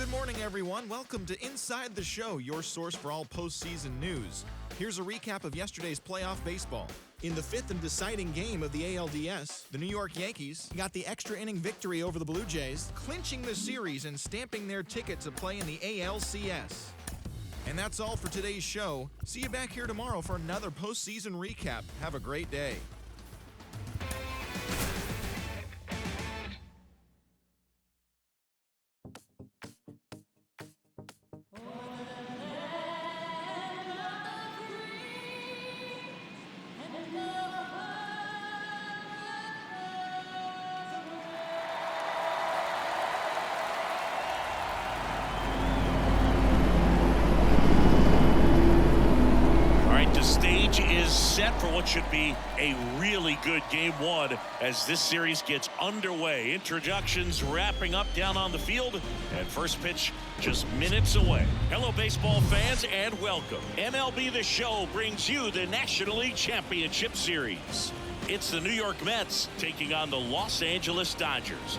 Good morning, everyone. Welcome to Inside the Show, your source for all postseason news. Here's a recap of yesterday's playoff baseball. In the fifth and deciding game of the ALDS, the New York Yankees got the extra inning victory over the Blue Jays, clinching the series and stamping their ticket to play in the ALCS. And that's all for today's show. See you back here tomorrow for another postseason recap. Have a great day. Is set for what should be a really good game one as this series gets underway. Introductions wrapping up down on the field, and first pitch just minutes away. Hello, baseball fans, and welcome. MLB The Show brings you the National League Championship Series. It's the New York Mets taking on the Los Angeles Dodgers.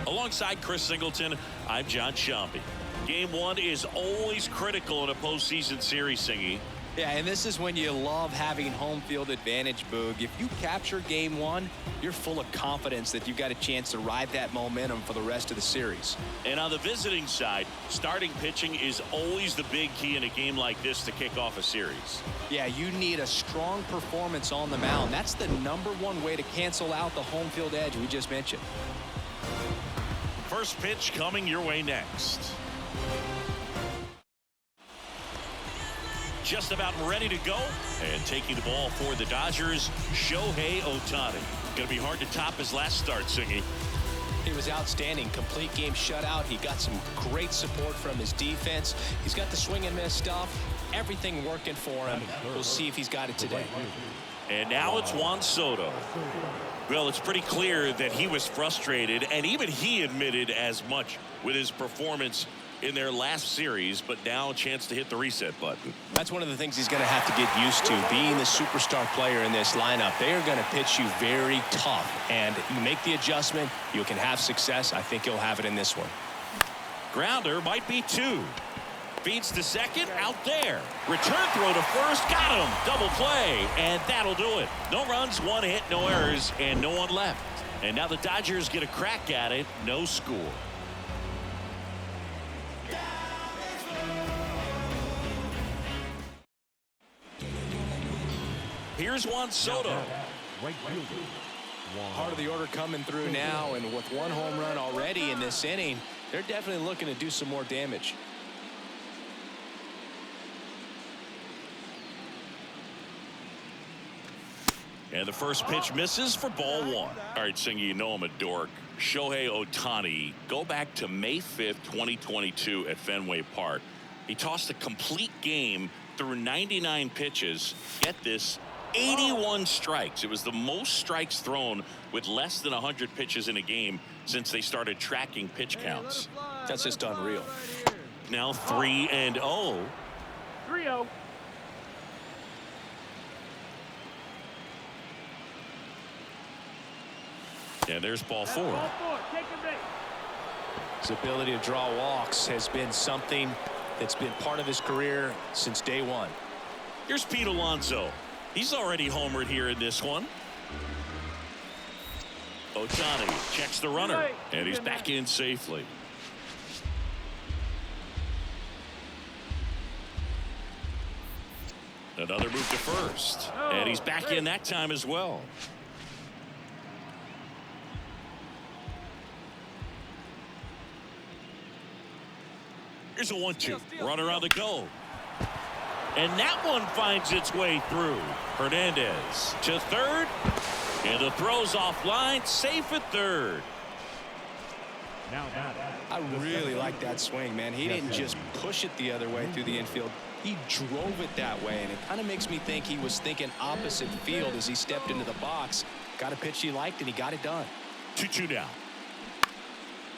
Alongside Chris Singleton, I'm John Shambi. Game one is always critical in a postseason series, Singy. Yeah, and this is when you love having home field advantage, Boog. If you capture game one, you're full of confidence that you've got a chance to ride that momentum for the rest of the series. And on the visiting side, starting pitching is always the big key in a game like this to kick off a series. Yeah, you need a strong performance on the mound. That's the #1 way to cancel out the home field edge we just mentioned. First pitch coming your way next. Just about ready to go, and taking the ball for the Dodgers, Shohei Ohtani. Going to be hard to top his last start, Singy. He was outstanding. Complete game shutout. He got some great support from his defense. He's got the swing and miss stuff. Everything working for him. We'll see if he's got it today. And now it's Juan Soto. Well, it's pretty clear that he was frustrated, and even he admitted as much with his performance in their last series, but now a chance to hit the reset button. That's one of the things he's going to have to get used to, being the superstar player in this lineup. They are going to pitch you very tough, and you make the adjustment, you can have success. I think you'll have it in this one. Grounder might be two. Feeds to second, out there. Return throw to first, got him. Double play, and that'll do it. No runs, one hit, no errors, and no one left. And now the Dodgers get a crack at it, no score. Here's Juan Soto. Part of the order coming through now, and with one home run already in this inning, they're definitely looking to do some more damage. And the first pitch misses for ball one. All right, Singy, you know I'm a dork. Shohei Ohtani, go back to May 5th, 2022 at Fenway Park. He tossed a complete game through 99 pitches. Get this, 81 strikes. It was the most strikes thrown with less than 100 pitches in a game since they started tracking pitch counts. That's just unreal. Now 3-0. 3-0. And there's ball four. His ability to draw walks has been something that's been part of his career since day one. Here's Pete Alonso. He's already homered here in this one. Ohtani checks the runner, and he's back in safely. Another move to first, and he's back in that time as well. Here's a 1-2. Runner on the go. And that one finds its way through. Hernandez to third. And the throw's offline. Safe at third. I really like that swing, man. He didn't just push it the other way through the infield. He drove it that way, and it kind of makes me think he was thinking opposite field as he stepped into the box. Got a pitch he liked, and he got it done. 2-2 now.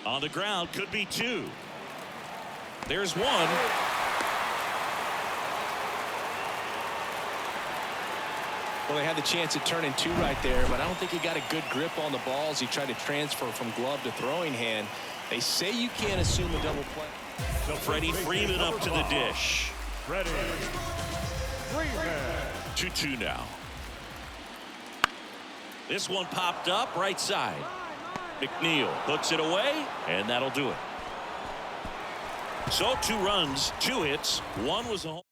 On the ground, could be two. There's one. Well, they had the chance at turning 2 right there, but I don't think he got a good grip on the ball as he tried to transfer from glove to throwing hand. They say you can't assume a double play. So Freddie Freeman up to the dish. Freddie Freeman. 2-2 now. This one popped up right side. McNeil hooks it away, and that'll do it. So 2 runs, 2 hits. One was a home.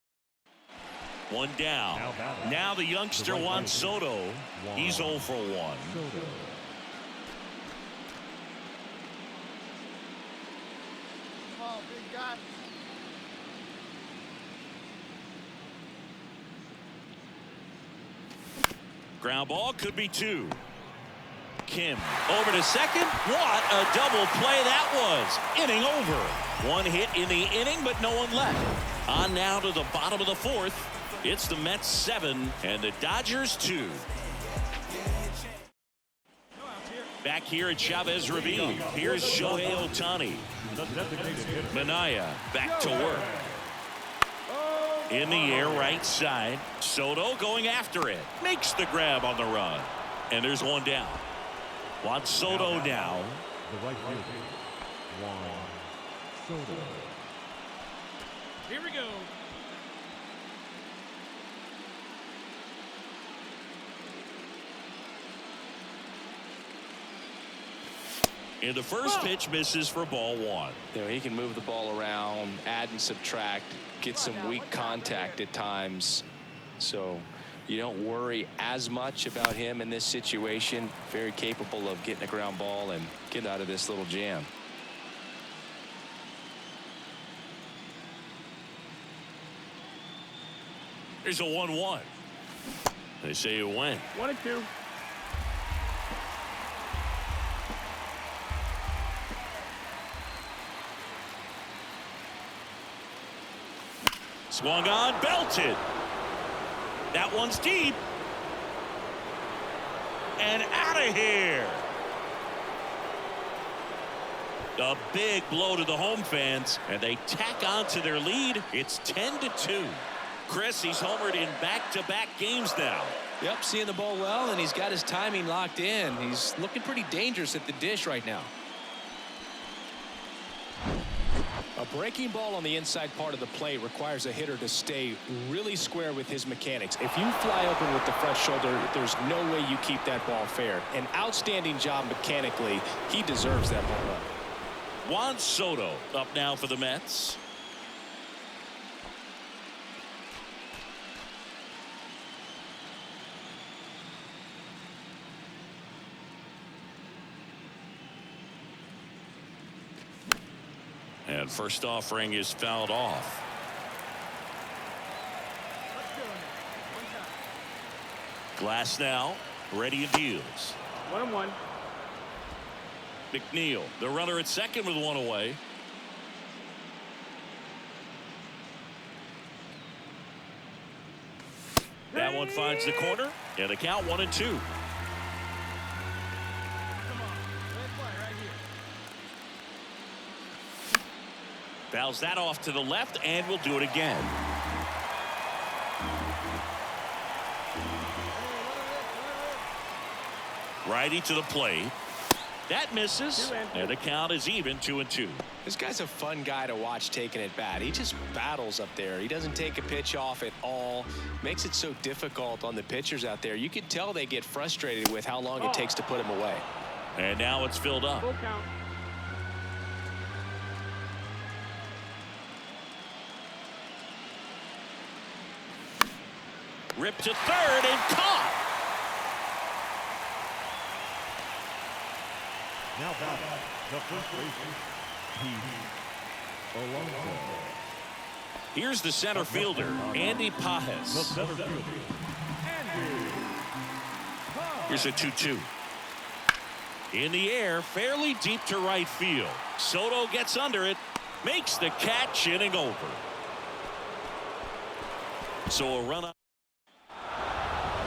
1 down. Now the youngster Juan Soto. He's 0 for 1. Ground ball could be 2. Kim over to second. What a double play that was. Inning over. 1 hit in the inning, but no one left. On now to the bottom of the 4th. It's the Mets 7 and the Dodgers 2. Back here at Chavez Ravine. Here's Shohei Ohtani. Minaya back to work. In the air right side. Soto going after it. Makes the grab on the run. And there's 1 down. Juan Soto now. The right fielder, Juan Soto. Here we go. And the first pitch misses for ball 1. You know, he can move the ball around, add and subtract, get some weak contact at times. So you don't worry as much about him in this situation. Very capable of getting a ground ball and get out of this little jam. Here's a 1-1. They say it went. 1-2. Swung on, belted. That one's deep. And out of here. A big blow to the home fans, and they tack on to their lead. It's 10-2. Chris, he's homered in back-to-back games now. Yep, seeing the ball well, and he's got his timing locked in. He's looking pretty dangerous at the dish right now. A breaking ball on the inside part of the plate requires a hitter to stay really square with his mechanics. If you fly open with the front shoulder, there's no way you keep that ball fair. An outstanding job mechanically. He deserves that home run. Juan Soto up now for the Mets. And first offering is fouled off. Glass now, ready and deals. 1-1. McNeil, the runner at second with 1 away. That one finds the corner, and the count 1-2. Fouls that off to the left, and we'll do it again. Righty to the plate. That misses, and the count is even 2-2. This guy's a fun guy to watch taking at bat. He just battles up there. He doesn't take a pitch off at all. Makes it so difficult on the pitchers out there. You can tell they get frustrated with how long it takes to put him away. And now it's filled up. Full count. Ripped to third and caught. Now batting, the first baseman, Pete Alonso. Here's the center fielder, Andy The Pajes. center fielder, Andy. Here's a 2-2. In the air, fairly deep to right field. Soto gets under it, makes the catch, inning over. So a run up.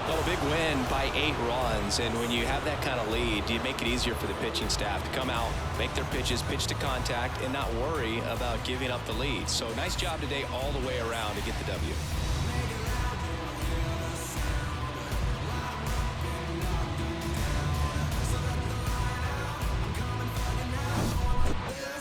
Well, a big win by 8 runs, and when you have that kind of lead, you make it easier for the pitching staff to come out, make their pitches, pitch to contact, and not worry about giving up the lead. So nice job today all the way around to get the W.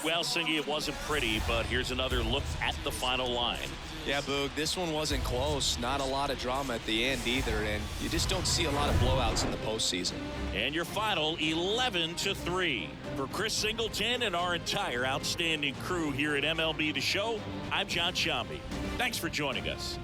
Well, Singy, it wasn't pretty, but here's another look at the final line. Yeah, Boog, this one wasn't close. Not a lot of drama at the end either, and you just don't see a lot of blowouts in the postseason. And your final 11-3. For Chris Singleton and our entire outstanding crew here at MLB The Show, I'm John Shambi. Thanks for joining us.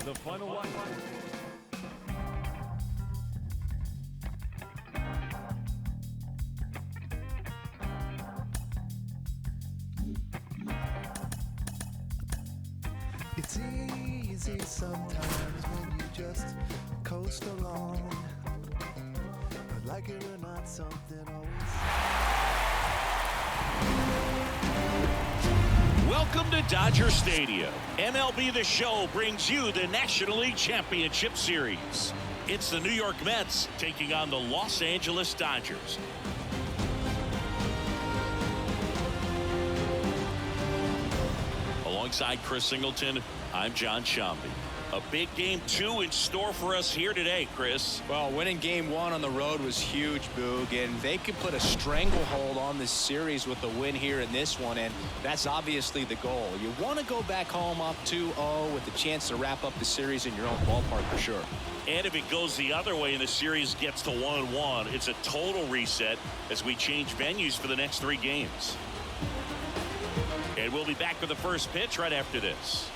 The final line. It's easy sometimes when you just coast along. But like it or not, something always. Welcome to Dodger Stadium. MLB The Show brings you the National League Championship Series. It's the New York Mets taking on the Los Angeles Dodgers. Alongside Chris Singleton, I'm John Shambi. A big game 2 in store for us here today, Chris. Well, winning game 1 on the road was huge, Boog, and they could put a stranglehold on this series with the win here in this one, and that's obviously the goal. You want to go back home up 2-0 with the chance to wrap up the series in your own ballpark for sure. And if it goes the other way and the series gets to 1-1, it's a total reset as we change venues for the next 3 games. And we'll be back with the first pitch right after this.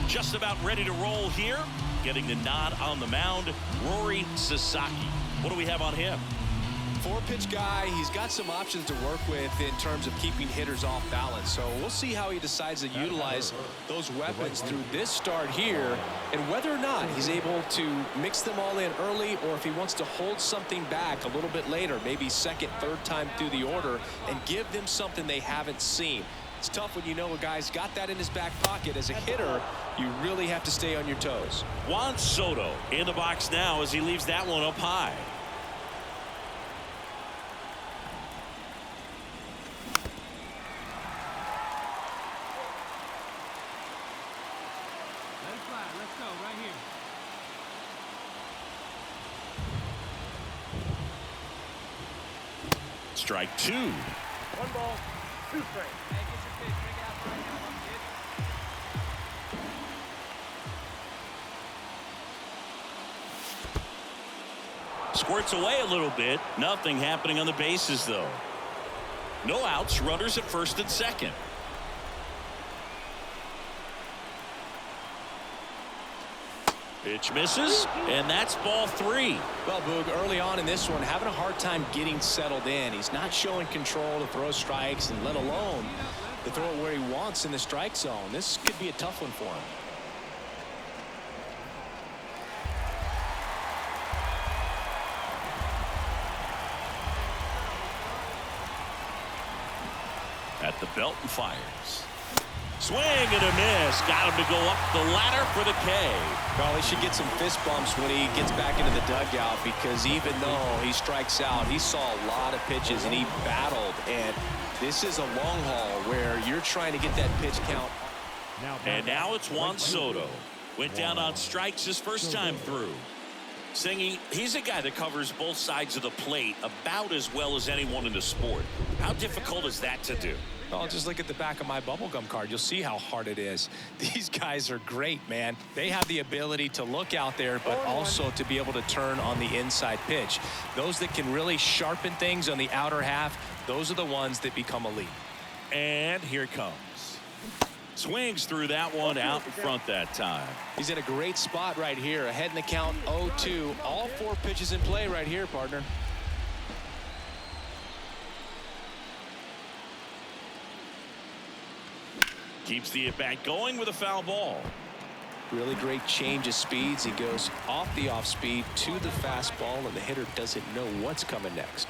Just about ready to roll here. Getting the nod on the mound, Rory Sasaki. What do we have on him? 4-pitch guy. He's got some options to work with in terms of keeping hitters off balance. So we'll see how he decides to utilize those weapons through this start here and whether or not he's able to mix them all in early or if he wants to hold something back a little bit later, maybe second, third time through the order and give them something they haven't seen. It's tough when you know a guy's got that in his back pocket. As a hitter, you really have to stay on your toes. Juan Soto in the box now as he leaves that one up high. Let it fly. Let's go right here. Strike 2. 1 ball, 2 strikes. Hey, get your pitch. Bring it out right now, kid. Squirts away a little bit. Nothing happening on the bases, though. No outs. Runners at first and second. Pitch misses, and that's ball 3. Well, Boog, early on in this one, having a hard time getting settled in. He's not showing control to throw strikes, and let alone to throw it where he wants in the strike zone. This could be a tough one for him. At the belt and fires. Swing and a miss. Got him to go up the ladder for the K. Well, he should get some fist bumps when he gets back into the dugout because even though he strikes out, he saw a lot of pitches and he battled. And this is a long haul where you're trying to get that pitch count. And now it's Juan Soto. Went down on strikes his first time through. Singy, he's a guy that covers both sides of the plate about as well as anyone in the sport. How difficult is that to do? Oh, just look at the back of my bubblegum card. You'll see how hard it is. These guys are great, man. They have the ability to look out there, but also to be able to turn on the inside pitch. Those that can really sharpen things on the outer half, those are the ones that become elite. And here it comes. Swings through that one out in front that time. He's in a great spot right here. Ahead in the count 0-2. All 4 pitches in play right here, partner. Keeps the at-bat going with a foul ball. Really great change of speeds. He goes off the off speed to the fastball, and the hitter doesn't know what's coming next.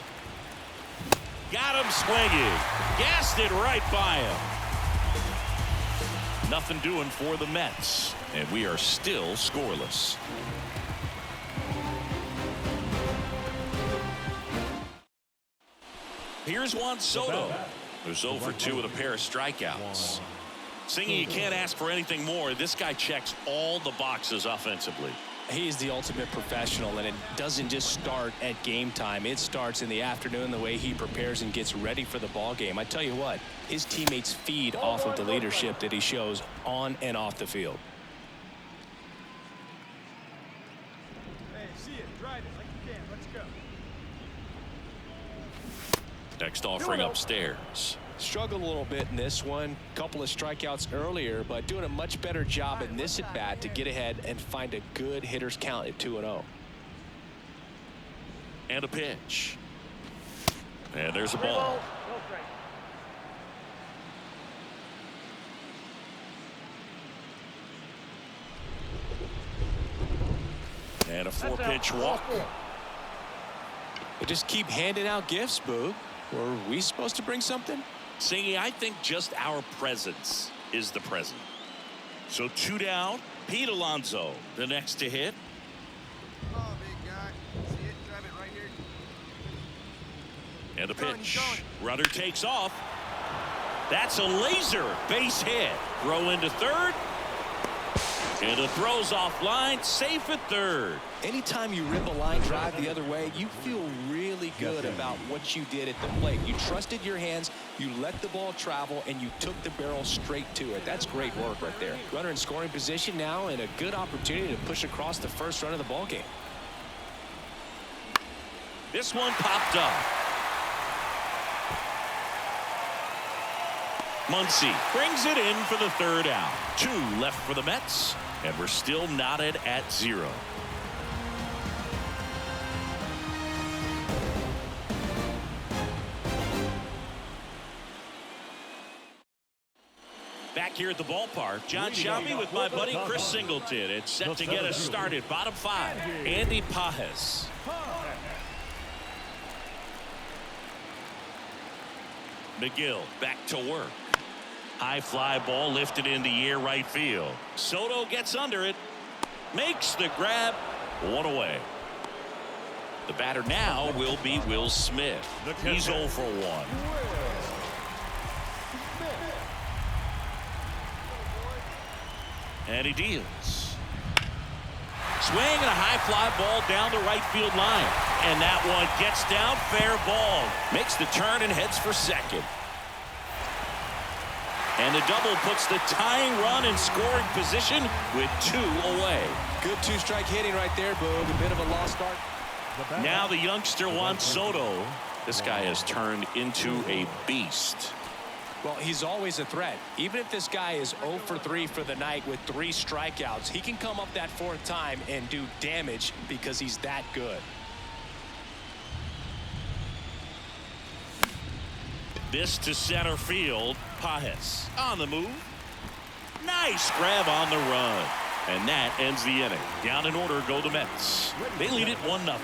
got him swinging. Gassed it right by him. Nothing doing for the Mets, and we are still scoreless. Here's Juan Soto, who's 0 for 2 with a pair of strikeouts. Singy, you can't ask for anything more. This guy checks all the boxes offensively. He's the ultimate professional, and it doesn't just start at game time. It starts in the afternoon, the way he prepares and gets ready for the ball game. I tell you what, his teammates feed off of the leadership that he shows on and off the field. Hey, see it. Drive it like you can. Let's go. Next offering upstairs. Struggled a little bit in this one. Couple of strikeouts earlier, but doing a much better job in this at bat to get ahead and find a good hitter's count at 2-0. And a pitch. And there's a ball. And a 4-pitch walk. They just keep handing out gifts, Boog. Were we supposed to bring something? Singy, I think just our presence is the present. So 2 down. Pete Alonso, the next to hit. Oh, big guy. See it? Drive it right here. And a pitch. Runner takes off. That's a laser base hit. Throw into third. And the throw's offline. Safe at third. Anytime you rip a line drive the other way, you feel really good about what you did at the plate. You trusted your hands, you let the ball travel, and you took the barrel straight to it. That's great work right there. Runner in scoring position now, and a good opportunity to push across the first run of the ball game. This one popped up. Muncy brings it in for the third out. 2 left for the Mets, and we're still knotted at 0. Back here at the ballpark, John Shelby with my buddy Chris Singleton. It's set to get us started. Bottom 5, Andy Pajes. McGill back to work. High fly ball lifted in the air right field. Soto gets under it. Makes the grab. 1 away. The batter now will be Will Smith. He's 0 for 1. And he deals. Swing and a high fly ball down the right field line. And that one gets down, fair ball. Makes the turn and heads for second. And the double puts the tying run in scoring position with 2 away. Good 2-strike hitting right there, Boog. A bit of a lost start. Now the youngster Juan Soto. This guy has turned into a beast. Well, he's always a threat. Even if this guy is 0 for 3 for the night with 3 strikeouts, he can come up that 4th time and do damage because he's that good. This to center field. Pajes on the move. Nice grab on the run. And that ends the inning. Down in order go the Mets. They lead it 1-0.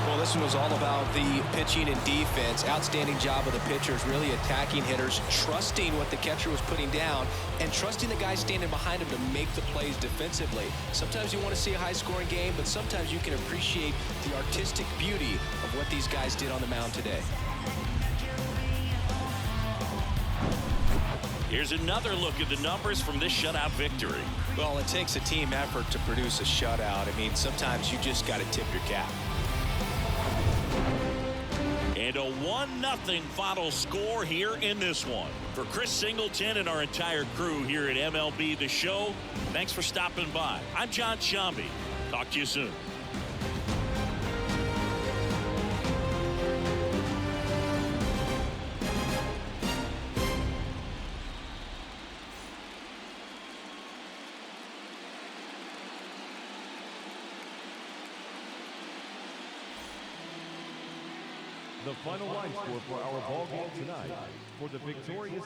Well, this one was all about the pitching and defense. Outstanding job of the pitchers, really attacking hitters, trusting what the catcher was putting down, and trusting the guys standing behind him to make the plays defensively. Sometimes you want to see a high-scoring game, but sometimes you can appreciate the artistic beauty of what these guys did on the mound today. Here's another look at the numbers from this shutout victory. Well, it takes a team effort to produce a shutout. I mean, sometimes you just got to tip your cap. And a 1-0 final score here in this one. For Chris Singleton and our entire crew here at MLB The Show, thanks for stopping by. I'm John Shelby. Talk to you soon. The final line score for our ball game tonight. For the victorious